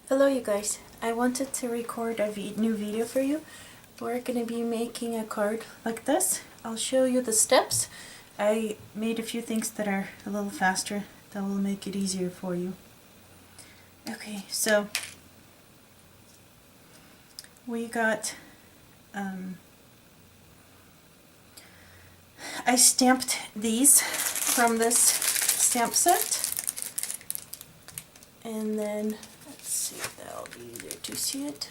Hello you guys, I wanted to record a new video for you. We're going to be making a card like this. I'll show you the steps. I made a few things that are a little faster that will make it easier for you. Okay, so we got, I stamped these from this stamp set. And then, let's see, that'll be easier to see it,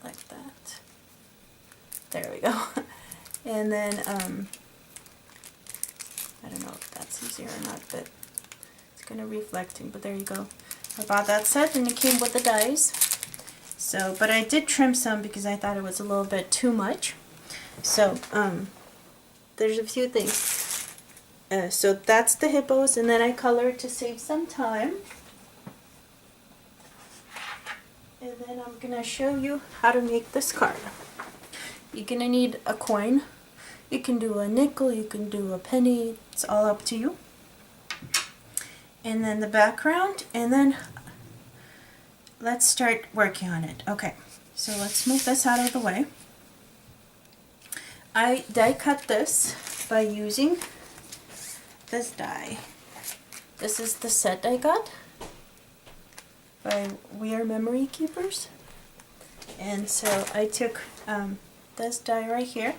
like that. There we go. And then, I don't know if that's easier or not, but it's kind of reflecting, but there you go. I bought that set and it came with the dies. So, but I did trim some because I thought it was a little bit too much. So, there's a few things. So that's the hippos, and then I colored to save some time. And then I'm going to show you how to make this card. You're going to need a coin. You can do a nickel, you can do a penny, it's all up to you. And then the background, and then let's start working on it. Okay, so let's move this out of the way. I die cut this by using this die. This is the set I got by We Are Memory Keepers. And so I took this die right here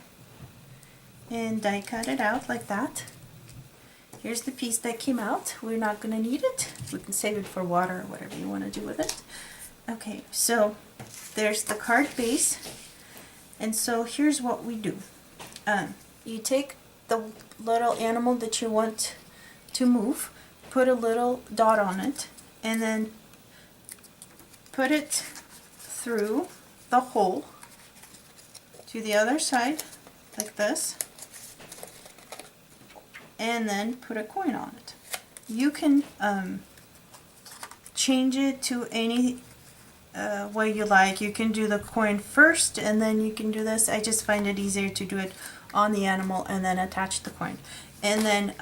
and die cut it out like that. Here's the piece that came out. We're not going to need it. We can save it for water or whatever you want to do with it. Okay, so there's the card base. And so here's what we do. You take the little animal that you want to move, put a little dot on it, and then put it through the hole to the other side like this, and then put a coin on it. You can change it to any way you like. You can do the coin first and then you can do this. I just find it easier to do it on the animal and then attach the coin. And then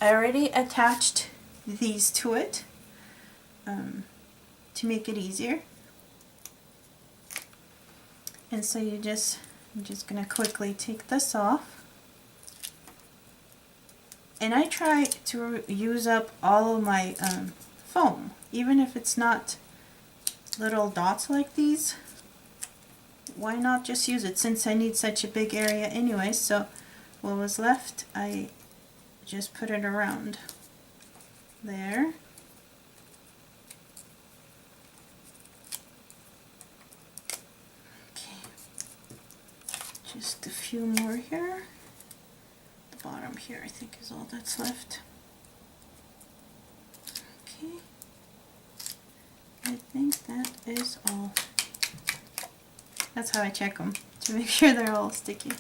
I already attached these to it to make it easier. And so I'm just going to quickly take this off. And I try to use up all of my foam, even if it's not little dots like these. Why not just use it, since I need such a big area anyway? So what was left, I just put it around there. Just a few more here. The bottom here, I think, is all that's left. Okay. I think that is all. That's how I check them, to make sure they're all sticky.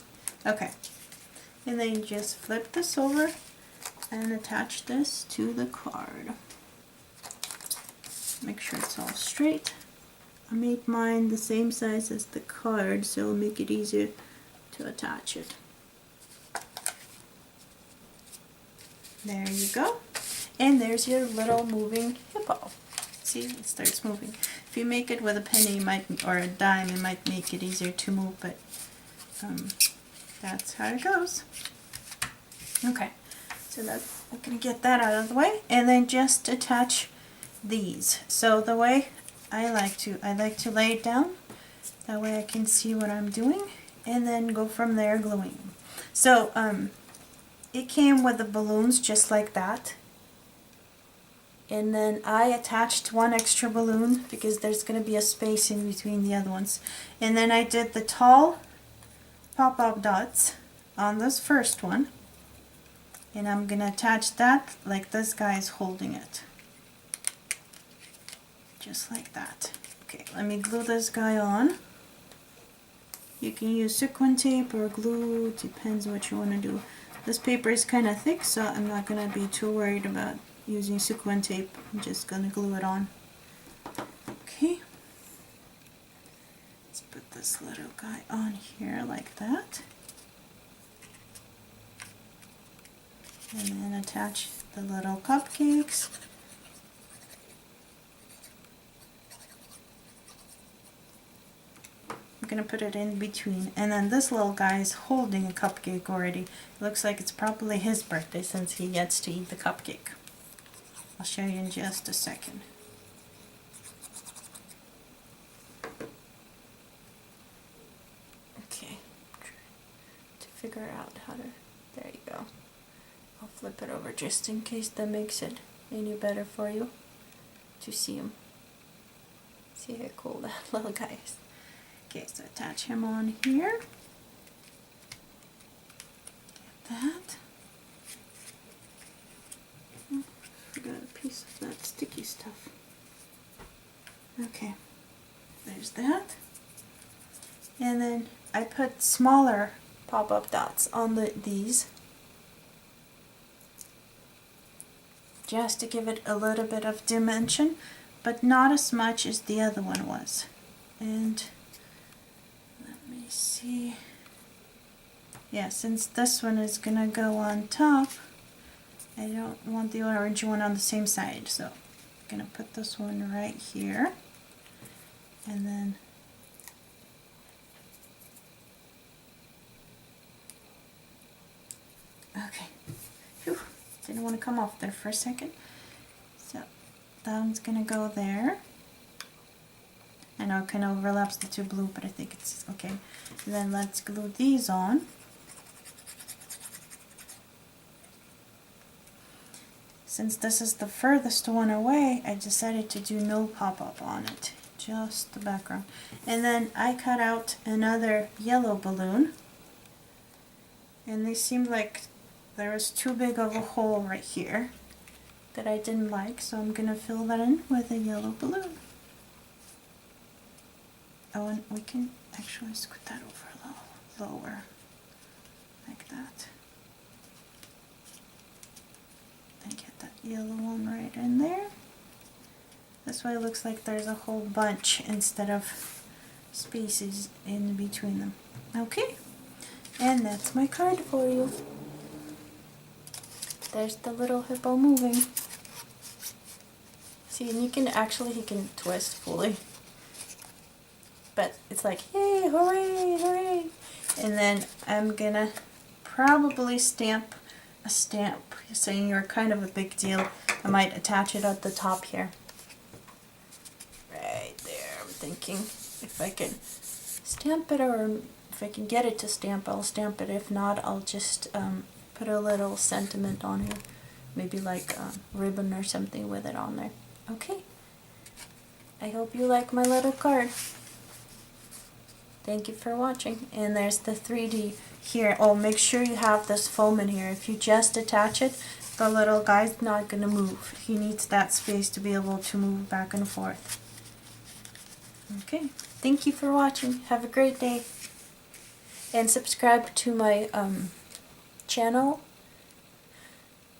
Okay. And then just flip this over and attach this to the card. Make sure it's all straight. I made mine the same size as the card, so it'll make it easier to attach it. There you go. And there's your little moving hippo. See, it starts moving. If you make it with a penny or a dime, it might make it easier to move, but that's how it goes. Okay, so I'm going to get that out of the way, and then just attach these. So the way I like to lay it down, that way I can see what I'm doing, and then go from there gluing. So it came with the balloons just like that. And then I attached one extra balloon because there's going to be a space in between the other ones. And then I did the tall pop-up dots on this first one. And I'm going to attach that like this guy is holding it. Just like that. Okay, let me glue this guy on. You can use sequin tape or glue, depends what you want to do. This paper is kind of thick, so I'm not going to be too worried about using sequin tape. I'm just going to glue it on. Okay. Let's put this little guy on here like that. And then attach the little cupcakes. I'm gonna put it in between. And then this little guy is holding a cupcake already. It looks like it's probably his birthday since he gets to eat the cupcake. I'll show you in just a second. Okay, to figure out how to, there you go. I'll flip it over just in case that makes it any better for you to see him. See how cool that little guy is. Okay, so attach him on here. Get that. Oh, forgot a piece of that sticky stuff. Okay, there's that. And then I put smaller pop-up dots on these just to give it a little bit of dimension, but not as much as the other one was. And let me see. Yeah, since this one is gonna go on top, I don't want the orange one on the same side, so I'm gonna put this one right here. And then okay. Whew. Didn't want to come off there for a second. So that one's gonna go there. I know it kind of overlaps the two blue, but I think it's okay. And then let's glue these on. Since this is the furthest one away, I decided to do no pop-up on it, just the background. And then I cut out another yellow balloon, and they seemed like there was too big of a hole right here that I didn't like, so I'm gonna fill that in with a yellow balloon. Oh, and we can actually scoot that over a little lower, like that. And get that yellow one right in there. This way it looks like there's a whole bunch instead of spaces in between them. Okay, and that's my card for you. There's the little hippo moving. See, and he can twist fully. But it's like, yay, hooray, hooray. And then I'm gonna probably stamp a stamp saying you're kind of a big deal. I might attach it at the top here. Right there. I'm thinking if I can stamp it, or if I can get it to stamp, I'll stamp it. If not, I'll just put a little sentiment on here. Maybe like a ribbon or something with it on there. Okay. I hope you like my little card. Thank you for watching. And there's the 3D here. Oh, make sure you have this foam in here. If you just attach it, the little guy's not going to move. He needs that space to be able to move back and forth. Okay. Thank you for watching. Have a great day. And subscribe to my channel.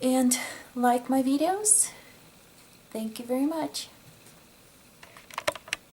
And like my videos. Thank you very much.